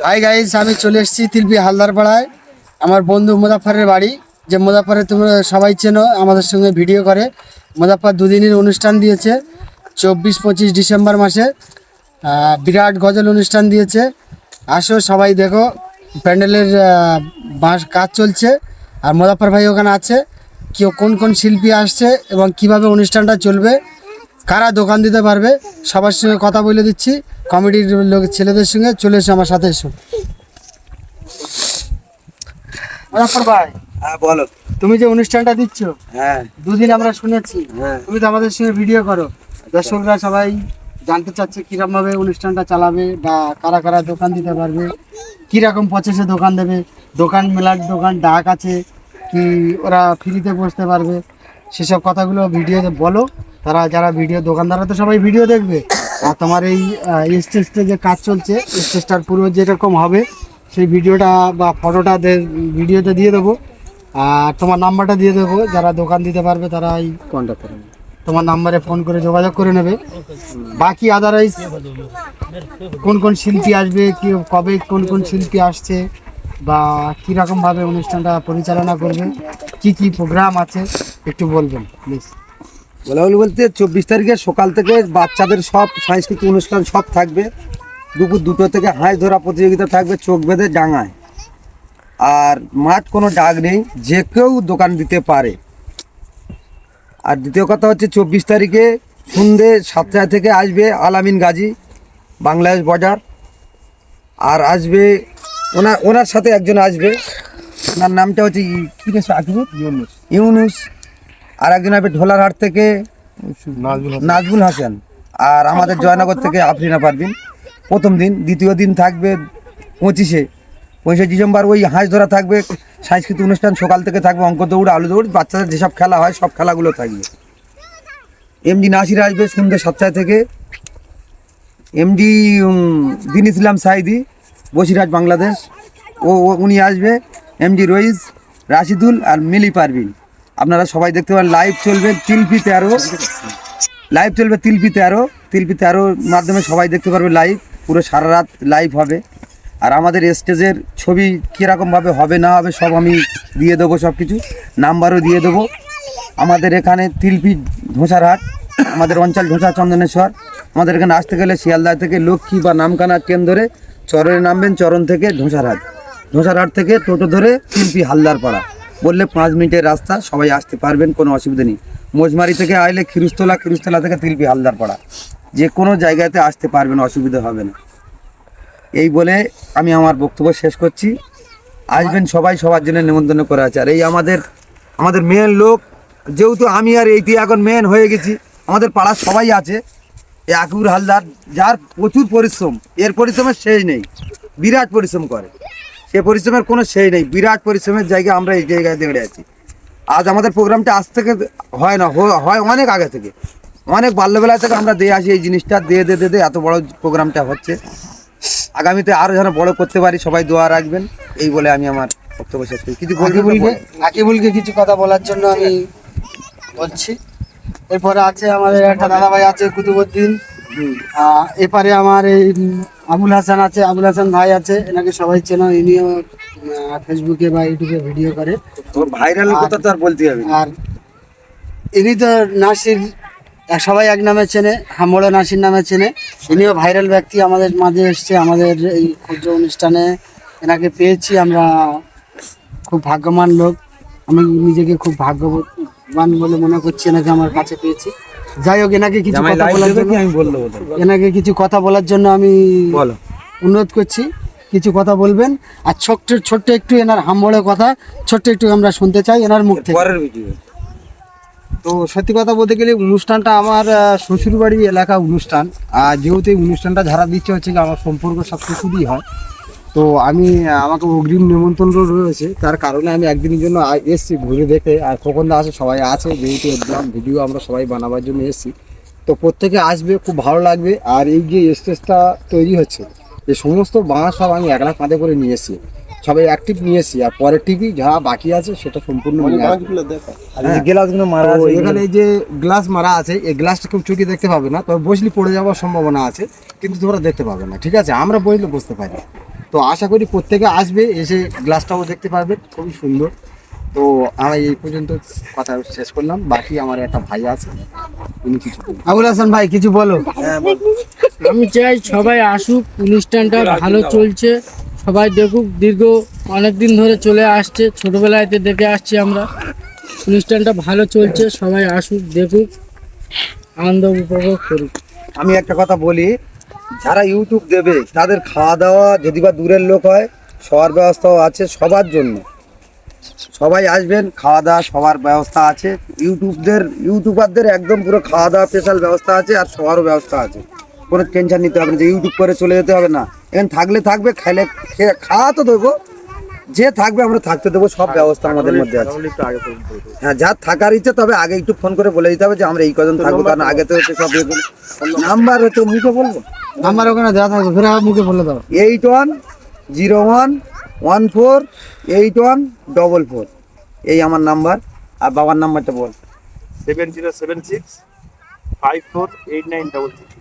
Hi guys, আমি চলে এসেছি তিলপি হালদার পাড়ায়। আমার বন্ধু মুজাফফরের বাড়ি, যে মুজাফফরে তোমরা সবাই চেনো, আমাদের সঙ্গে ভিডিও করে। মুজাফফর দুদিনের অনুষ্ঠান দিয়েছে 24-25 ডিসেম্বর মাসে। বিরাট গজল অনুষ্ঠান দিয়েছে। আসো সবাই দেখো, প্যান্ডেলের কাজ চলছে আর মুজাফফর ভাই ওখানে আছে। কোন কোন শিল্পী আসছে এবং কিভাবে অনুষ্ঠানটা চলবে, কারা দোকান দিতে পারবে, সবার সঙ্গে কথা বলে দিচ্ছি। কমিটির লোক ছেলেদের সঙ্গে চলে এসো, আমার সাথে এসো। মুজাফফর ভাই, হ্যাঁ বলো। তুমি যে অনুষ্ঠানটা দিচ্ছ, হ্যাঁ দুদিন আমরা শুনেছি, হ্যাঁ তুমি তো আমাদের সঙ্গে ভিডিও করো। দর্শকরা সবাই জানতে চাচ্ছে কিরকম ভাবে অনুষ্ঠানটা চালাবে বা কারা কারা দোকান দিতে পারবে, কিরকম প্রসেসে দোকান দেবে, দোকান মেলার দোকান ডাক আছে কি, ওরা ফ্রিতে বসতে পারবে, সেসব কথাগুলো ভিডিওতে বলো। তারা যারা ভিডিও দোকানদাররা তো সবাই ভিডিও দেখবে। আর তোমার এই স্টেজটা যে কাজ চলছে, স্টেজটার পুরো যেরকম হবে সেই ভিডিওটা বা ফটোটা ভিডিওতে দিয়ে দেবো। আর তোমার নাম্বারটা দিয়ে দেবো, যারা দোকান দিতে পারবে তারা এই কন্ট্যাক্ট করে নেবে, তোমার নাম্বারে ফোন করে যোগাযোগ করে নেবে। বাকি আদারওয়াইজ কোন কোন শিল্পী আসবে, কি কবে কোন কোন শিল্পী আসছে বা কীরকমভাবে অনুষ্ঠানটা পরিচালনা করবে, কি কি প্রোগ্রাম আছে একটু বলবেন প্লিজ। বলতে 24 তারিখে সকাল থেকে বাচ্চাদের সব সাংস্কৃতিক অনুষ্ঠান সব থাকবে। দুপুর 2টো থেকে হাঁস ধরা প্রতিযোগিতা থাকবে চোখ বেঁধে ডাঙায়। আর মাঠ কোনো ডাক নেই, যে কেউ দোকান দিতে পারে। আর দ্বিতীয় কথা হচ্ছে 24 তারিখে সন্ধ্যে 7টা থেকে আসবে আলামিন গাজী, বাংলাদেশ বর্ডার। আর আসবে ওনার সাথে একজন আসবে, ওনার নামটা হচ্ছে ইউনুস। আর একজন আসবে ঢোলারহাট থেকে নাজবুল হাসান। আর আমাদের জয়নগর থেকে আফরিনা পারভিন প্রথম দিন। দ্বিতীয় দিন থাকবে 25শে ডিসেম্বর, ওই হাঁস ধরা থাকবে। সাংস্কৃতিক অনুষ্ঠান সকাল থেকে থাকবে, অঙ্ক দৌড়, আলু দৌড়, বাচ্চাদের যেসব খেলা হয় সব খেলাগুলো থাকবে। এমডি নাসির আসবে সন্ধ্যে 7টা থেকে। এমডি দিন ইসলাম সাইদি, বসিরহাট বাংলাদেশ, উনি আসবে। এমডি রইস, রাশিদুল আর মিলি পারভিন। আপনারা সবাই দেখতে পারেন। লাইভ চলবে তিলপি 13, লাইভ চলবে তিলপি 13 মাধ্যমে সবাই দেখতে পারবে লাইভ। পুরো সারা রাত লাইভ হবে। আর আমাদের স্টেজের ছবি কীরকমভাবে হবে না হবে সব আমি দিয়ে দেবো, সব কিছু নাম্বারও দিয়ে দেবো। আমাদের এখানে তিলপি ধোসারহাট, আমাদের অঞ্চল ধোসা চন্দনেশ্বর। আমাদের এখানে আসতে গেলে শিয়ালদা থেকে লক্ষ্মী বা নামখানা ট্রেন ধরে চরণে নামবেন, চরণ থেকে ধোসারহাট থেকে টোটো ধরে তিলপি হালদার পাড়া বললে 5 মিনিটের রাস্তা, সবাই আসতে পারবেন, কোনো অসুবিধা নেই। মোজমারি থেকে আইলে খিরুস্তলা থেকে তিলপি হালদার পাড়া, যে কোনো জায়গাতে আসতে পারবেন, অসুবিধা হবে না। এই বলে আমি আমার বক্তব্য শেষ করছি। আসবেন সবাই, সবার জন্য নিমন্ত্রণ করা আছে। আর এই আমাদের মেন লোক, যেহেতু আমি আর এইটি এখন মেন হয়ে গেছি, আমাদের পাড়ার সবাই আছে। এই আকিবুর হালদার, যার প্রচুর পরিশ্রম, এর পরিশ্রমের শেষ নেই, বিরাট পরিশ্রম করে। সে পরিশ্রমের কোনো শেষ নেই, বিরাট পরিশ্রমের জায়গায় আমরা এই জায়গায় দাঁড়িয়ে আছি। আজ আমাদের প্রোগ্রামটা আজ থেকে হয় না, হয় অনেক আগে থেকে, অনেক বাল্যবেলা থেকে আমরা দিয়ে আসি এই জিনিসটা, দিয়ে এত বড় প্রোগ্রামটা হচ্ছে। আগামীতে আরও যেন বড় করতে পারি, সবাই দোয়া রাখবেন। এই বলে আমি আমার বক্তব্য শেষ করি। কিছু আকিবুলকে কিছু কথা বলার জন্য আমি বলছি। এরপরে আছে আমাদের একটা দাদা ভাই আছে কুতুবুদ্দিন, এপারে আমার এই আবুল হাসান আছে, আবুল হাসান ভাই আছে, এনাকে সবাই চেনো। ইনিও ফেসবুকে বা ইউটিউবে ভিডিও করে, ভাইরাল কথা তো আর বলতে হবে। আর ইনি তো নাসির, সবাই এক নামে চেনে, হামড়া নাসির নামে চেনে। ইনিও ভাইরাল ব্যক্তি, আমাদের মাঝে এসছে আমাদের এই ক্ষুদ্র অনুষ্ঠানে। এনাকে পেয়েছি আমরা, খুব ভাগ্যবান লোক। আমি নিজেকে খুব ভাগ্যবান বলে মনে করছি, এনাকে আমার কাছে পেয়েছি। যাই হোক, এনাকে কিছু কথা বলার জন্য কথা বলার জন্য আমি অনুরোধ করছি, কিছু কথা বলবেন। আর ছোট্ট একটু এনার হামবড়ে কথা ছোট্ট একটু আমরা শুনতে চাই এনার মুখ থেকে। তো সত্যি কথা বলতে গেলে অনুষ্ঠানটা আমার শ্বশুরবাড়ি এলাকা অনুষ্ঠান। আর যেহেতু এই অনুষ্ঠানটা যারা দিচ্ছে হচ্ছে কি আমার সম্পর্ক সব শ্বশুরই হয়, তো আমাকে অগ্রিম নিমন্ত্রণ রয়েছে। তার কারণে আমি একদিনের জন্য এসেছি ঘুরে দেখে। আর খোকনদা আছে, সবাই আছে, যেহেতু একদম ভিডিও আমরা সবাই বানাবার জন্য এসেছি, তো প্রত্যেকে আসবে, খুব ভালো লাগবে। আর এই যে স্টেজটা তৈরি হচ্ছে, এই সমস্ত বাঁশ সব আমি একলা কাঁধে করে নিয়ে এসেছি। সবাই অ্যাক্টিভ নিয়েছি, আর পরের টিভি যা বাকি আছে সেটা সম্পূর্ণ নিয়ে আসবো। আর এই যে গ্লাসগুলো মারা তো আছে এখানে এই যে গ্লাস মারা আছে, এই গ্লাসটা খুব চুকি দেখতে পাবে না, তবে বসলে পড়ে যাওয়ার সম্ভাবনা আছে, কিন্তু তোমরা দেখতে পাবে না, ঠিক আছে? আমরা বসলে বুঝতে পারি। তো আশা করি প্রত্যেকে আসবে, এসে গ্লাসটাও দেখতে পারবে, খুবই সুন্দর। তো আমি এই পর্যন্ত কথা শেষ করলাম, বাকি আমার একটা ভাই আছে, উনি কিছু বলবেন। আবুল হাসান ভাই কিছু বলো। আমি চাই সবাই আসুক, অনুষ্ঠানটা ভালো চলছে, সবাই দেখুক। দীর্ঘ অনেক দিন ধরে চলে আসছে, ছোটবেলাতে দেখে আসছি আমরা। অনুষ্ঠানটা ভালো চলছে, সবাই আসুক, দেখুক, আনন্দ উপভোগ করুক। আমি একটা কথা বলি, যারা ইউটিউব দেবে তাদের খাওয়া দাওয়া যদি বা দূরের লোক হয়, সবার ব্যবস্থাও আছে সবার জন্য। সবাই আসবেন, খাওয়া দাওয়া সবার ব্যবস্থা আছে। ইউটিউবারদের একদম পুরো খাওয়া দাওয়া স্পেশাল ব্যবস্থা আছে, আর সবারও ব্যবস্থা আছে। কোনো টেনশন নিতে হবে না যে ইউটিউব করে চলে যেতে হবে না। এখানে থাকলে থাকবে, খাইলে খাওয়া তো দেবো, যে থাকবে আমরা থাকতে দেবো, সব ব্যবস্থা আমাদের মধ্যে আছে। হ্যাঁ, যার থাকার ইচ্ছে তবে আগে একটু ফোন করে বলে দিতে হবে যে আমরা এই কজন থাকবো, কারণ আগে তো হচ্ছে সব নাম্বার হচ্ছে মুখে বলবো। আমার ওখানে দেওয়া থাকবে, ফের আমার মুখে বলে দাও। 8101148144, এই আমার নাম্বার। আর বাবার নাম্বারটা বল। 7076 548933।